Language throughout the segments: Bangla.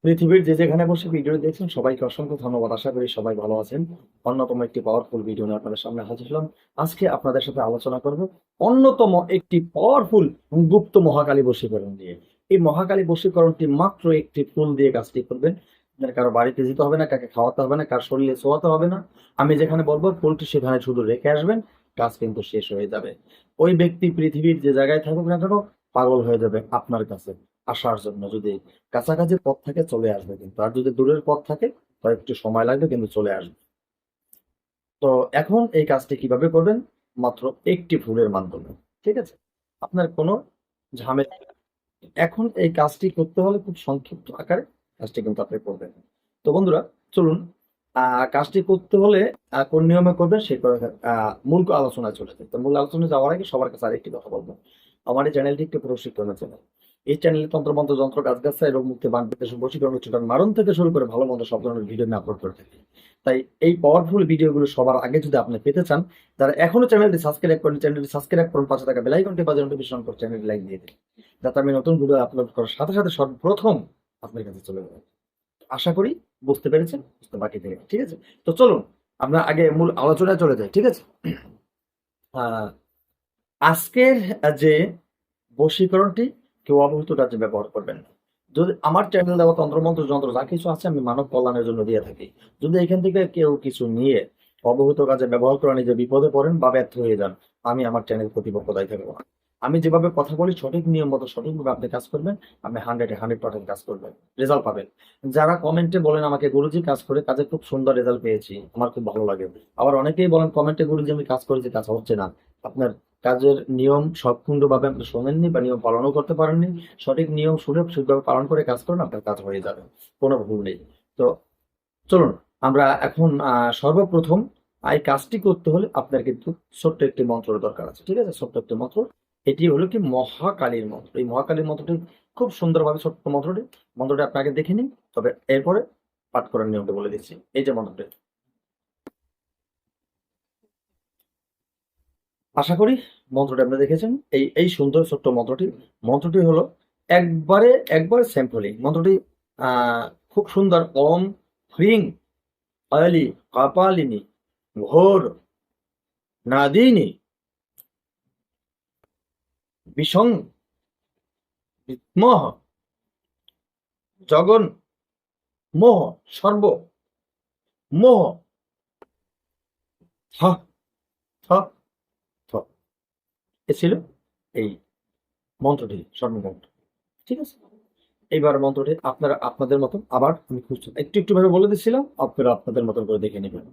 পৃথিবীর যে যেখানে বসে ভিডিও দেখছেন সবাইকে অসংখ্য ধন্যবাদ। আশা করি সবাই ভালো আছেন। অন্যতম একটি পাওয়ারফুল ভিডিও নিয়ে আপনাদের সামনে হাজির হলাম। আজকে আপনাদের সাথে আলোচনা করব অন্যতম একটি পাওয়ারফুল গুপ্ত মহাকালী বশীকরণ দিয়ে। এই মহাকালী বশীকরণটি মাত্র একটি ফুল দিয়ে কাজটি করবেন। আপনার কারো বাড়িতে যেতে হবে না, কাকে খাওয়াতে হবে না, কার শরীরে ছোঁয়াতে হবে না। আমি যেখানে বলবো ফুলটি সেখানে শুধু রেখে আসবেন, কাজ কিন্তু শেষ হয়ে যাবে। ওই ব্যক্তি পৃথিবীর যে জায়গায় থাকুক না কেন পাগল হয়ে যাবে আপনার কাছে আসার জন্য। যদি কাছাকাছি পথ থাকে চলে আসবে, কিন্তু আর যদি দূরের পথ থাকে তো একটু সময় লাগবে, কিন্তু চলে আসবে। তো এখন এই কাজটি কিভাবে করবেন? মাত্র একটি ফুলের মাধ্যমে। ঠিক আছে, আপনার কোনো ঝামেলা। এখন এই কাজটি করতে হলে খুব সংক্ষিপ্ত আকারে কাজটি কিন্তু আপনি করবেন। তো বন্ধুরা, চলুন কাজটি করতে হলে কোন নিয়মে করবেন সেই করে মূল আলোচনায় চলে যায়। তো মূল আলোচনায় যাওয়ার আগে সবার কাছে আরেকটি কথা বলবো। আমার এই চ্যানেলটি একটি প্রশিক্ষণের চ্যানেল। এই চ্যানেলে তন্ত্রমন্ত্র, যন্ত্র, গাছগাছালি, রোগ মুক্তি, বান বিদ্বেষ, বশীকরণ, উচ্চারণ, মারণ থেকে শুরু করে ভালো মন্দ সব ধরনের ভিডিও আমি আপলোড করে থাকি। তাই এই পাওয়ারফুল ভিডিওগুলো সবার আগে যদি আপনি পেতে চান, যারা এখনো চ্যানেলটি সাবস্ক্রাইব করেন, চ্যানেলটি সাবস্ক্রাইব করুন, পাশে থাকা বেল আইকনটি বাজিয়ে নোটিফিকেশন করে চ্যানেলটি লাইক দিয়ে দিন, যাতে আমি নতুন ভিডিও আপলোড করার সাথে সাথে সর্বপ্রথম আপনার কাছে চলে যাবে। আশা করি বুঝতে পেরেছেন, বুঝতে বাকি থেকে। ঠিক আছে, তো চলুন আমরা আগে মূল আলোচনায় চলে যাই। ঠিক আছে, আহ, আজকের যে বশীকরণটি কেউ অবহিত কাজে ব্যবহার করবেন না। যদি আমার চ্যানেল দেওয়া তন্ত্রমন্ত্র, যন্ত্র যা কিছু আছে আমি মানব কল্যাণের জন্য দিয়ে থাকি। যদি এখান থেকে কেউ কিছু নিয়ে অবহিত কাজে ব্যবহার করে নিজে বিপদে পড়েন বা ব্যর্থ হয়ে যান, আমি আমার চ্যানেল কর্তৃপক্ষ দায়ী থাকবো না। আমি যেভাবে কথা বলি সঠিক নিয়ম মতো সঠিকভাবে আপনি কাজ করবেন, আপনি 100% কাজ করবেন, রেজাল্ট পাবেন। যারা কমেন্টে বলেন আমাকে গুরুজি কাজ করে কাজে খুব সুন্দর রেজাল্ট পেয়েছি, আমার খুব ভালো লাগে। আবার অনেকেই বলেন কমেন্টে গুরুজি আমি কাজ করেছি, কাজ হচ্ছে না। আপনার কাজের নিয়ম সম্পূর্ণভাবে আপনি শোনেননি বা নিয়ম পালনও করতে পারেননি। সঠিক নিয়ম শুনে ঠিকভাবে পালন করে কাজ করুন, আপনার কাজ হয়ে যাবে, কোনো ভুল নেই। তো চলুন আমরা এখন সর্বপ্রথম এই কাজটি করতে হলে আপনার কিন্তু ছোট্ট একটি মন্ত্রের দরকার আছে। ঠিক আছে, ছোট্ট একটি মন্ত্র। এটি হলো কি মহাকালীর মন্ত্র। এই মহাকালীর মন্ত্রটি খুব সুন্দরভাবে, ছোট্ট মন্ত্রটি আপনাকে দেখে নিন, তবে এরপরে পাঠ করার নিয়মটা বলে দিচ্ছি। এই যে মন্ত্রটি, আশা করি মন্ত্রটি আপনি দেখেছেন। এই এই সুন্দর ছোট্ট মন্ত্রটি, মন্ত্রটি হলো একবার স্যাম্পলি মন্ত্রটি। আহ খুব সুন্দর। ওম হ্রিং আলি কপালিনী ঘোর নাদিনী বিসং বিদ্মহ জগন মোহ সর্ব মোহ থ থ থ। এ ছিল এই মন্ত্রটি, সর্বমন্ত্র। ঠিক আছে, এইবার মন্ত্রটি আপনারা আপনাদের মতন, আবার আমি খুঁজছি একটু একটু ভাবে বলে দিচ্ছিলাম, আপনারা আপনাদের মতন করে দেখে নেবেন।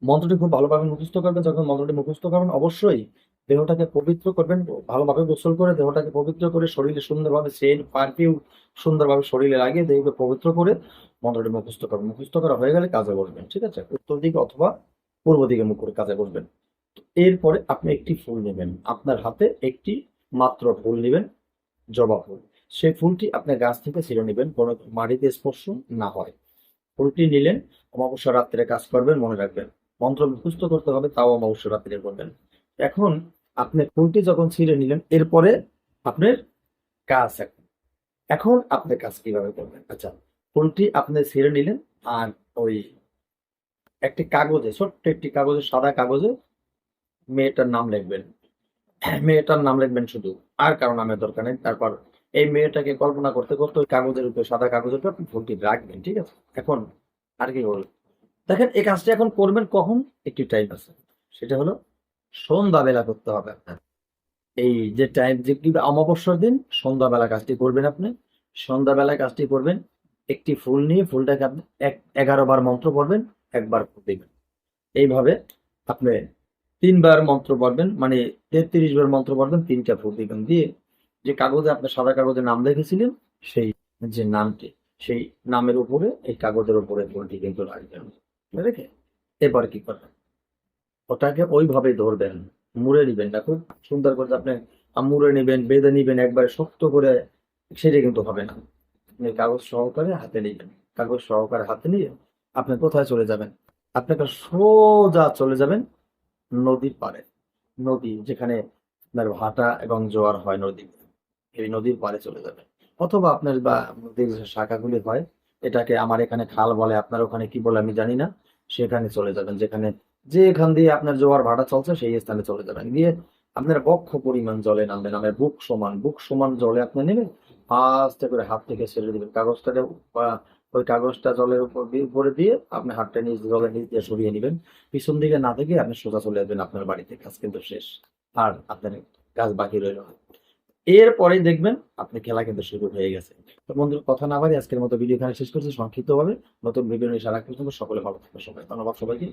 মন্ত্রটি খুব ভালোভাবে মুখস্থ করবেন। যখন মন্ত্রটি মুখস্থ করবেন অবশ্যই দেহটাকে পবিত্র করবেন, ভালোভাবে গোসল করে দেহটাকে পবিত্র করে শরীরে সুন্দরভাবে সেন্ট পারফিউম সুন্দরভাবে শরীরে লাগিয়ে দেহকে পবিত্র করে মন্ত্রটি মুখস্থ করবেন। মুখস্থ করা হয়ে গেলে কাজে বসবেন। ঠিক আছে, উত্তর দিকে অথবা পূর্ব দিকে মুখ করে কাজে বসবেন। এরপরে আপনি একটি ফুল নেবেন, আপনার হাতে একটি মাত্র ফুল নেবেন, জবা ফুল। সেই ফুলটি আপনি গাছ থেকে ছিঁড়ে নেবেন, কোনো মাটিতে স্পর্শ না হয়। ফুলটি নিলেন, অমাবস্যা রাত্রে কাজ করবেন, মনে রাখবেন মন্ত্র মুখস্থ করতে হবে, তাও অমাবস্যা রাত্রে করবেন। এখন আপনি ফুলটি যখন ছিঁড়ে নিলেন, এরপরে আপনার কাজ। এখন এখন আপনি কাজ কিভাবে করবেন? আচ্ছা, ফুলটি আপনি ছিঁড়ে নিলেন, আর ওই একটি কাগজে, ছোট্ট একটি কাগজে, সাদা কাগজে মেয়েটার নাম লিখবেন। মেয়েটার নাম লিখবেন শুধু, আর কারো নামের দরকার নেই। তারপর এই মেয়েটাকে কল্পনা করতে করতে ওই কাগজের উপরে, সাদা কাগজের উপর আপনি ফুলটি রাখবেন। ঠিক আছে, এখন আর কি করবেন দেখেন, এই কাজটা এখন করবেন কখন? একটি টাইম আছে, সেটা হলো সন্ধ্যাবেলা করতে হবে আপনার। এই যে টাইম, যে কি অমাবস্যার দিন সন্ধ্যাবেলা কাজটি করবেন আপনি। সন্ধ্যাবেলায় কাজটি করবেন, একটি ফুল নিয়ে ফুলটাকে আপনি 11 বার মন্ত্র পড়বেন, একবার ফুল দিবেন। এইভাবে আপনি 3 বার মন্ত্র পড়বেন, মানে 33 বার মন্ত্র পড়বেন, 3টা ফুল দিবেন। দিয়ে যে কাগজে আপনি সাদা কাগজে নাম লিখেছিলেন, সেই যে নামটি, সেই নামের উপরে এই কাগজের উপরে ফুলটি কিন্তু রাখবেন। রেখে এরপরে কি করবেন? ওটাকে ওইভাবেই ধরবেন, মুড়ে নিবেন না, খুব সুন্দর করে আপনি মুড়ে নিবেন, বেঁধে নিবেন একবারে শক্ত করে। সেটা কিন্তু হবে না। আপনি কাগজ সহকারে হাতে নিবেন, কাগজ সহকারে হাতে নিয়ে আপনি কোথায় চলে যাবেন? আপনাকে সোজা চলে যাবেন নদীর পাড়ে। নদী যেখানে আপনার ভাটা এবং জোয়ার হয়, নদী, এই নদীর পাড়ে চলে যাবেন। অথবা আপনার বা নদীর যে শাখাগুলি হয়, এটাকে আমার এখানে খাল বলে, আপনার ওখানে কি বলে আমি জানি না। সেখানে চলে যাবেন, যেখান দিয়ে আপনার জোয়ার ভাটা চলছে সেই স্থানে চলে যাবেন। গিয়ে আপনার বক্ষ পরিমাণ জলে নামবেন, আমার বুক সমান জলে আপনি নেবেন। আস্তে করে হাত থেকে ছেড়ে দিবেন কাগজটাকে, ওই কাগজটা জলের উপরে দিয়ে আপনি হাতটা জলের নিচ দিয়ে সরিয়ে নেবেন। পিছন দিকে না থেকে আপনি সোজা চলে আসবেন আপনার বাড়িতে, কাজ কিন্তু শেষ। আর আপনার কাজ বাকি রইল না। এরপরে দেখবেন আপনি খেলা কিন্তু শুরু হয়ে গেছে। তো বন্ধুর কথা না বাড়ি আজকের মতো ভিডিও এখানে শেষ করছি সংক্ষিপ্তভাবে। নতুন ভিডিও নিয়ে সারা পর্যন্ত সকলে ভালো থাকবে, সবাই ধন্যবাদ সবাইকে।